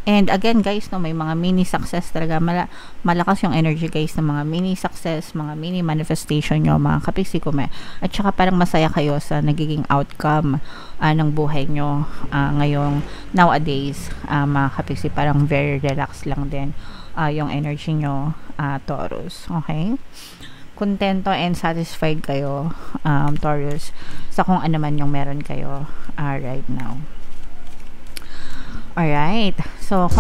And again guys, no, may mga mini success talaga, malakas yung energy guys ng mga mini success, mga mini manifestation nyo mga kapiksi ko, at saka parang masaya kayo sa nagiging outcome ng buhay nyo ngayong nowadays, mga kapiksi, parang very relaxed lang din yung energy nyo, Taurus. Okay, kontento and satisfied kayo, Taurus, sa kung ano man yung meron kayo right now. Alright, so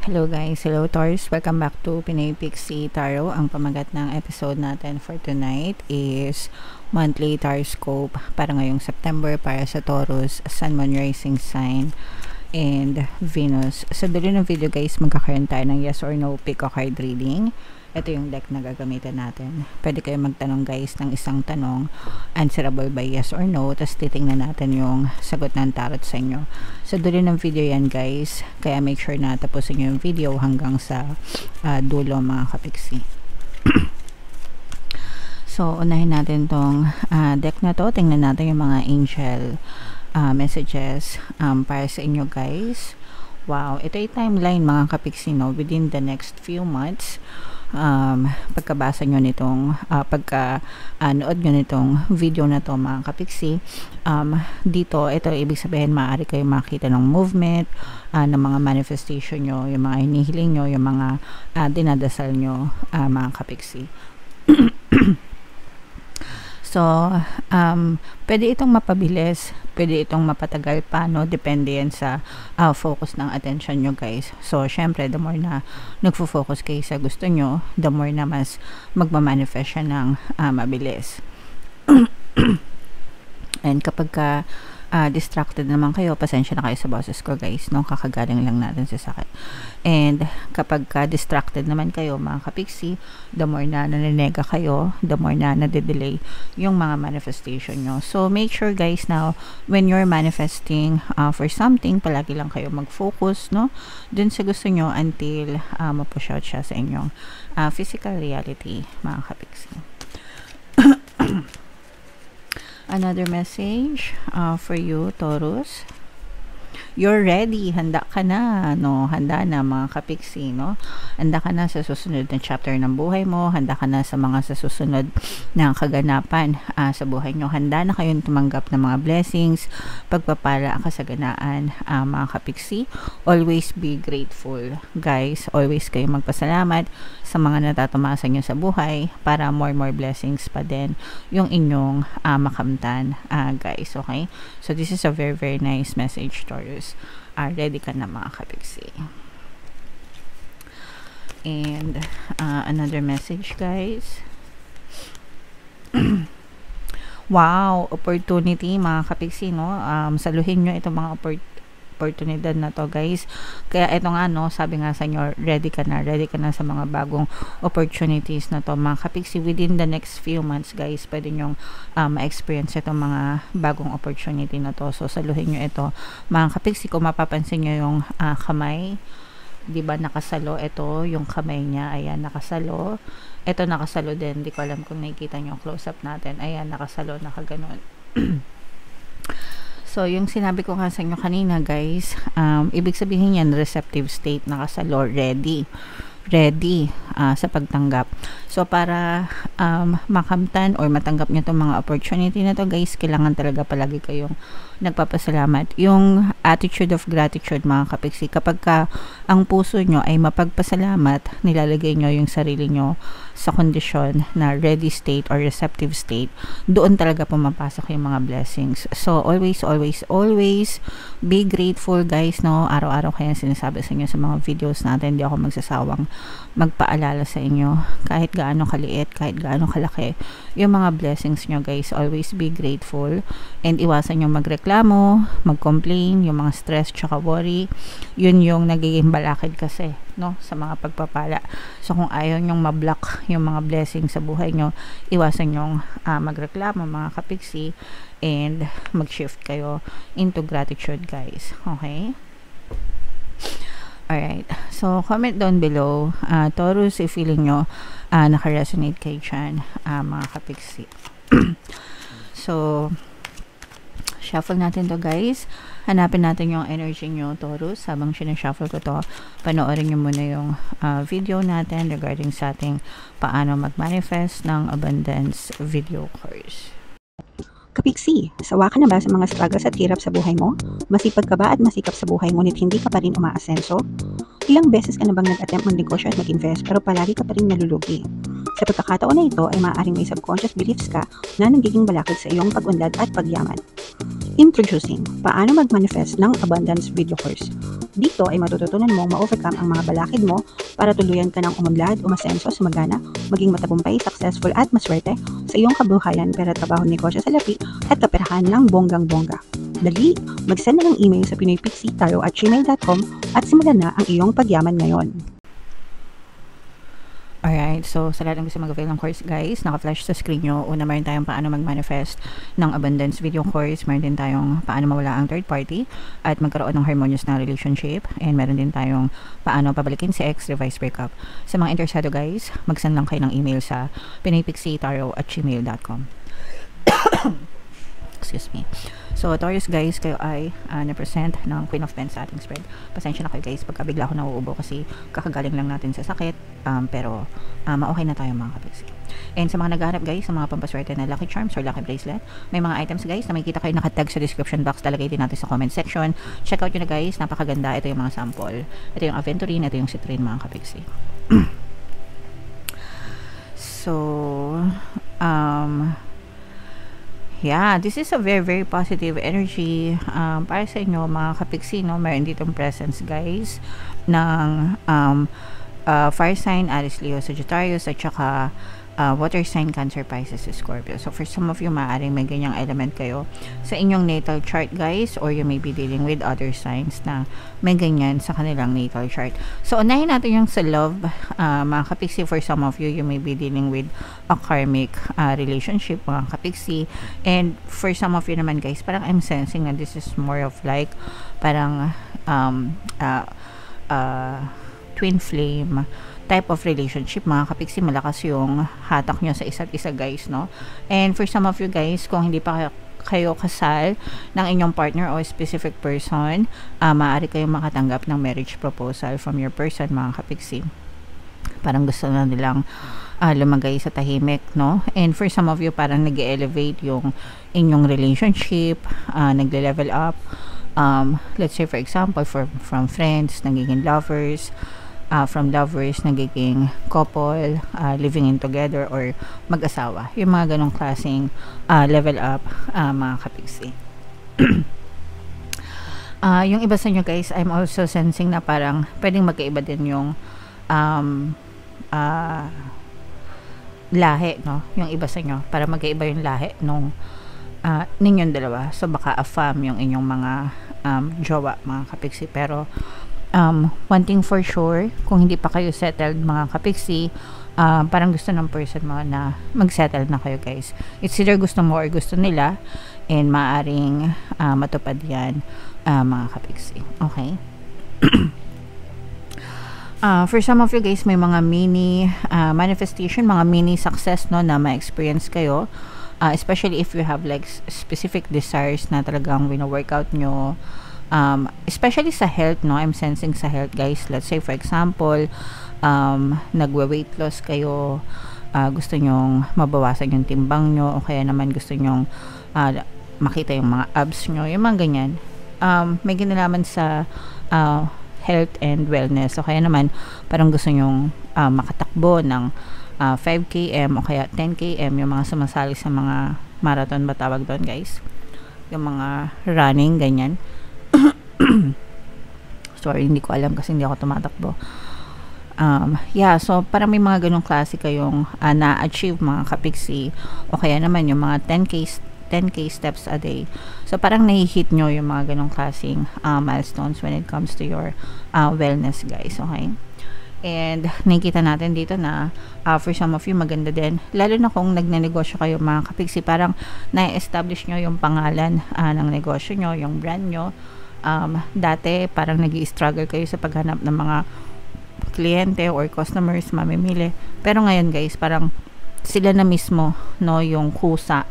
hello guys, hello Taurus, welcome back to Pinoy Pixie Tarot. Ang pamagat ng episode natin for tonight is monthly Taroscope para ngayong September para sa Taurus, Sun, Moon, Rising Sign and Venus. Sa dulo ng video guys, magkakaroon tayo ng yes or no pick a card reading. Ito yung deck na gagamitin natin. Pwede kayo magtanong guys ng isang tanong, answerable by yes or no, tapos titingnan natin yung sagot ng tarot sa inyo. Sa dulo ng video yan guys, kaya make sure na tapusin nyo yung video hanggang sa dulo mga kapiksi. So unahin natin tong deck na to. Tingnan natin yung mga angel messages para sa inyo guys. Wow, ito ay timeline mga kapiksi, no, within the next few months. Pagkabasa nyo nitong nood nyo nitong video na to mga kapiksi, dito, ito ibig sabihin maaari kayo makita ng movement ng mga manifestation nyo, yung mga hinihiling nyo, yung mga dinadasal nyo mga kapiksi. So, pwede itong mapabilis, pwede itong mapatagal pa, no? Depende yan sa focus ng attention nyo guys. So, syempre, the more na nagfo-focus kayo sa gusto nyo, the more na mas magmamanifest siya ng mabilis. And kapag distracted naman kayo, pasensya na kayo sa boses ko guys, no? Kakagaling lang natin sa sakit. And kapag distracted naman kayo mga kapiksi, the more na naninega kayo, the more na nade-delay yung mga manifestation nyo. So make sure guys now, when you're manifesting for something, palagi lang kayo mag-focus, no, dun sa gusto nyo until ma-push out siya sa inyong physical reality mga kapiksi. Another message for you Taurus. You're ready, handa ka na, no? Handa na mga kapiksi, no? Handa ka na sa susunod na chapter ng buhay mo, handa ka na sa mga sa susunod na kaganapan sa buhay nyo. Handa na kayong tumanggap ng mga blessings, pagpapala, kasaganaan, mga kapiksi. Always be grateful, guys. Always kayong magpasalamat sa mga natatumasan nyo sa buhay para more blessings pa din yung inyong makamtan, guys. Okay? So, this is a very nice message, Taurus. Ready ka na mga kapiksi. And another message guys. Wow, opportunity mga kapiksi, no? Saluhin nyo itong mga oportunidad na to guys. Kaya ito nga, no, sabi nga sa inyo, ready ka na sa mga bagong opportunities na to mga kapiksi. Within the next few months guys, pwede nyong ma-experience itong mga bagong opportunity na to. So saluhin nyo ito mga kapiksi. Kung mapapansin nyo yung kamay, di ba nakasalo, ito yung kamay niya, ayan, nakasalo. Ito nakasalo din, di ko alam kung nakikita nyo close up natin, ayan, nakasalo, nakaganon. So, yung sinabi ko nga sa inyo kanina guys, ibig sabihin yan, receptive state, nakasalo, ready sa pagtanggap. So, para makamtan or matanggap nyo itong mga opportunity na to guys, kailangan talaga palagi kayong nagpapasalamat. Yung attitude of gratitude mga kapiksi, kapag ang puso nyo ay mapagpasalamat, nilalagay nyo yung sarili nyo sa kondisyon na ready state or receptive state, doon talaga pumapasok yung mga blessings. So, always be grateful guys, no? Araw-araw kaya sinasabi sa inyo sa mga videos natin, hindi ako magsasawang magpaalala sa inyo, kahit gaano kaliit, kahit gaano kalaki yung mga blessings nyo guys. Always be grateful and iwasan yung magreklamo, mag-complain, yung mga stress tsaka worry, yun yung nagiging balakid kasi, no, sa mga pagpapala. So kung ayaw nyong ma-block yung mga blessings sa buhay nyo, iwasan nyong magreklamo mga kapiksi and mag-shift kayo into gratitude guys. Okay? Alright. So, comment down below, Taurus, if feeling nyo naka-resonate kayo dyan, mga kapiksi. So, shuffle natin to guys. Hanapin natin yung energy nyo, Taurus. Habang sinashuffle ko to, panoorin nyo muna yung video natin regarding sa ating paano mag-manifest ng abundance video course. Kapiksi, sawa ka na ba sa mga struggles at hirap sa buhay mo? Masipag ka ba at masikap sa buhay ngunit hindi ka pa rin umaasenso? Ilang beses ka na bang nag-attempt mag-negosyo at mag-invest pero palagi ka pa rin nalulugi? Sa pagkakataon na ito ay maaaring may subconscious beliefs ka na nagiging balakid sa iyong pag-unlad at pagyaman. Introducing, paano mag-manifest ng abundance video course. Dito ay matututunan mong ma-overcome ang mga balakid mo para tuluyan ka ng umunlad, umasenso, sumagana, maging matagumpay, successful at maswerte sa iyong kabuhayan, pera, trabaho, negosyo, salapi at kaperahan ng bonggang-bongga. Dali, mag-send na ng email sa pinoypixitaro@gmail.com at simulan na ang iyong pagyaman ngayon. Alright, so sa lahat ng gusto mag-avail ng course guys, naka-flash sa screen nyo. Una, meron tayong paano mag-manifest ng abundance video course. Meron din tayong paano mawala ang third party at magkaroon ng harmonious na relationship. And meron din tayong paano pabalikin si ex, revise breakup. Sa mga interesado guys, mag-send lang kayo ng email sa pinoypixitaro@gmail.com. Excuse me. So, Taurus guys, kayo ay na-present ng Queen of Pentacles sa ating spread. Pasensya na kayo guys, pagka bigla ako nauubo kasi kakagaling lang natin sa sakit. Pero, okay na tayo mga kapiksi. And sa mga naghahanap guys, sa mga pampaswerte na lucky charms or lucky bracelet, may mga items guys na makikita kayo nakatag sa description box. Talagay din natin sa comment section. Check out nyo na guys, napakaganda. Ito yung mga sample. Ito yung aventurine, ito yung citrine mga kapiksi. So, yeah, this is a very, very positive energy para sa inyo mga kapiksi, no? Meron ditong presence guys ng fire sign, Aries, Leo, Sagittarius at saka water sign, Cancer, Pisces, Scorpio. So for some of you, maaaring may ganyang element kayo sa inyong natal chart guys, or you may be dealing with other signs na may ganyan sa kanilang natal chart. So unahin natin yung sa love, mga kapiksi. For some of you, you may be dealing with a karmic relationship mga kapiksi, and for some of you naman guys, parang I'm sensing na this is more of like parang twin flame type of relationship mga kapiksi. Malakas yung hatak nyo sa isa't isa guys, no? And for some of you guys, kung hindi pa kayo kasal ng inyong partner o specific person, maaari kayong makatanggap ng marriage proposal from your person mga kapiksi. Parang gusto na nilang lumagay sa tahimik, no? And for some of you, parang nag-elevate yung inyong relationship, nagle-level up. Let's say for example, from friends, nagiging lovers, from lovers, nagiging couple, living in together, or mag-asawa. Yung mga ganong klaseng level up mga kapiksi. Yung iba sa inyo guys, I'm also sensing na parang pwedeng magkaiba din yung lahi, no? Yung iba sa inyo, para magkaiba yung lahi nung ninyong dalawa. So baka affirm yung inyong mga jowa mga kapiksi. Pero one thing for sure, kung hindi pa kayo settled mga kapiksi, parang gusto ng person mo na mag-settle na kayo guys. It's either gusto mo or gusto nila, and maaring matupad yan mga kapiksi. Okay? For some of you guys, may mga mini manifestation, mga mini success, no, na ma-experience kayo, especially if you have like specific desires na talagang wino-workout nyo. Especially sa health, no? I'm sensing sa health guys. Let's say for example, nagwe-weight loss kayo, gusto nyong mabawasan yung timbang nyo, o kaya naman gusto nyong makita yung mga abs nyo, yung mga ganyan. May ginalaman sa health and wellness, o kaya naman parang gusto nyong makatakbo ng 5 km o kaya 10 km, yung mga sumasali sa mga marathon ba tawag doon guys, yung mga running ganyan. Sorry, hindi ko alam kasi hindi ako tumatakbo. Yeah, so parang may mga ganong klase kayong na-achieve mga kapiksi, o kaya naman yung mga 10k steps a day. So parang nahihit nyo yung mga ganong klaseng milestones when it comes to your wellness guys, okay? And nakikita natin dito na for some of you maganda din, lalo na kung nagnenegosyo kayo mga kapiksi, parang na-establish nyo yung pangalan ng negosyo nyo, yung brand nyo. dati parang nag-i-struggle kayo sa paghanap ng mga kliyente or customers, mamimili. Pero ngayon guys, parang sila na mismo, no, yung kusa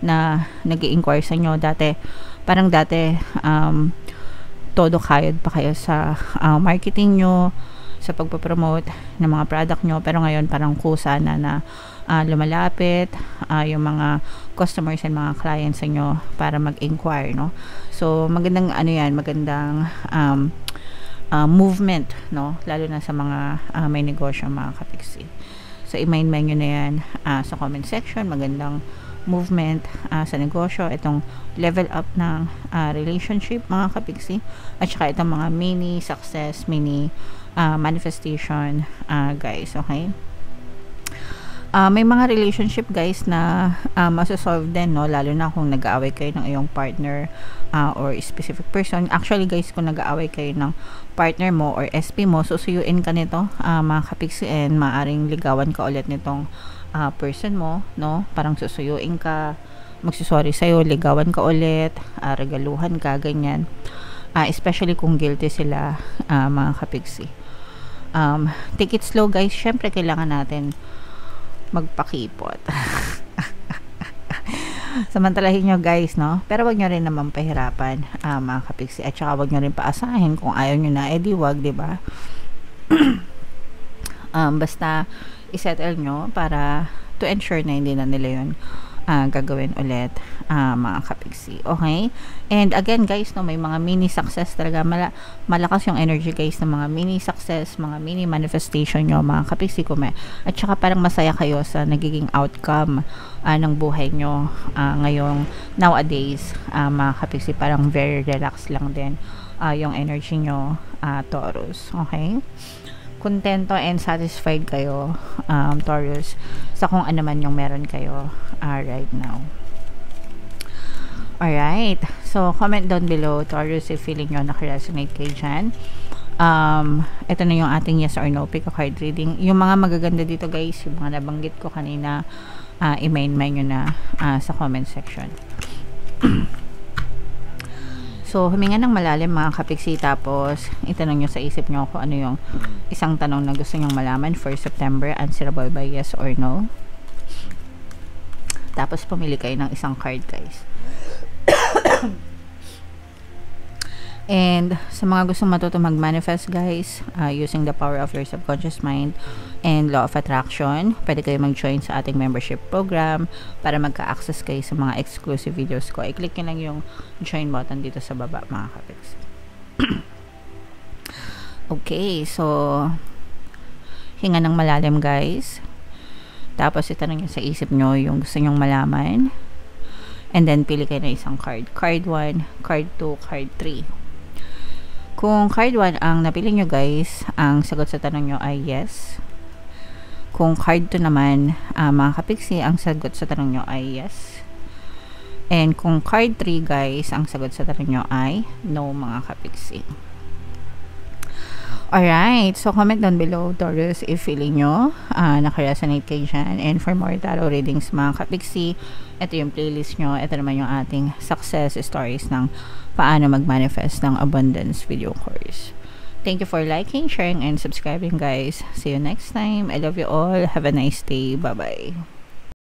na nag-i-inquire sa inyo. Dati, todo kayod pa kayo sa marketing nyo, sa pagpapromote ng mga product nyo. Pero ngayon, parang kusa na lumalapit yung mga customers and mga clients sa inyo para mag-inquire, no. So, magandang magandang movement, no, lalo na sa mga may negosyo, mga kapiksi. So, i-mind nyo na yan sa comment section. Magandang movement sa negosyo, itong level up ng relationship, mga kapiksi, at saka itong mga mini success, mini manifestation, guys, okay? May mga relationship guys na masasolve din, no, lalo na kung nag-aaway kayo ng iyong partner or specific person. Actually guys, kung nag-aaway kayo ng partner mo or SP mo, susuyuin ka nito, mga kapiksi, and maaring ligawan ka ulit nitong person mo, no. Parang susuyuin ka, magsusorry sa'yo, ligawan ka ulit, regaluhan ka, ganyan. Especially kung guilty sila, mga kapiksi. Take it slow guys. Syempre kailangan natin magpakipot. Samantalahin nyo guys, no? Pero wag nyo rin naman pahirapan, mga kapiksi. At saka wag nyo rin paasahin. Kung ayaw nyo na, edi wag, diba? Basta isettle nyo para to ensure na hindi na nila yun gagawin ulit, mga kapiksi. Okay? And again guys, no, may mga mini success talaga. Malakas yung energy guys ng mga mini success, mga mini manifestation nyo, mga kapiksi. At saka parang masaya kayo sa nagiging outcome ng buhay nyo ngayong nowadays, mga kapiksi. Parang very relaxed lang din yung energy nyo, Taurus. Okay? Kontento and satisfied kayo, Taurus, sa kung ano man yung meron kayo right now. Alright, so comment down below, Taurus, if feeling nyo nakaresonate kayo dyan. Ito na yung ating yes or no pick a card reading. Yung mga magaganda dito guys, yung mga nabanggit ko kanina, i-main nyo na sa comment section. So, huminga ng malalim, mga kapiksi, tapos itanong nyo sa isip nyo kung ano yung isang tanong na gusto nyong malaman for September, answerable by yes or no. Tapos, pumili kayo ng isang card, guys. And sa mga gustong matuto mag-manifest guys, using the power of your subconscious mind and law of attraction, pwede kayo mag-join sa ating membership program para magka-access kayo sa mga exclusive videos ko. I-click nyo lang yung join button dito sa baba, mga kapix. Okay, so hinga ng malalim guys, tapos itanong nyo sa isip nyo yung gusto nyong malaman, and then pili kayo ng isang card. Card 1, card 2, card 3. Kung card 1 ang napili nyo guys, ang sagot sa tanong nyo ay yes. Kung card 2 naman, mga kapiksi, ang sagot sa tanong nyo ay yes. And kung card 3 guys, ang sagot sa tanong nyo ay no, mga kapiksi. Alright, so comment down below, Taurus, if feeling nyo nakaresonate kayo dyan. And for more tarot readings, mga kapiksi, ito yung playlist nyo. Ito naman yung ating success stories ng paano mag-manifest ng abundance video course. Thank you for liking, sharing, and subscribing guys. See you next time. I love you all. Have a nice day. Bye-bye.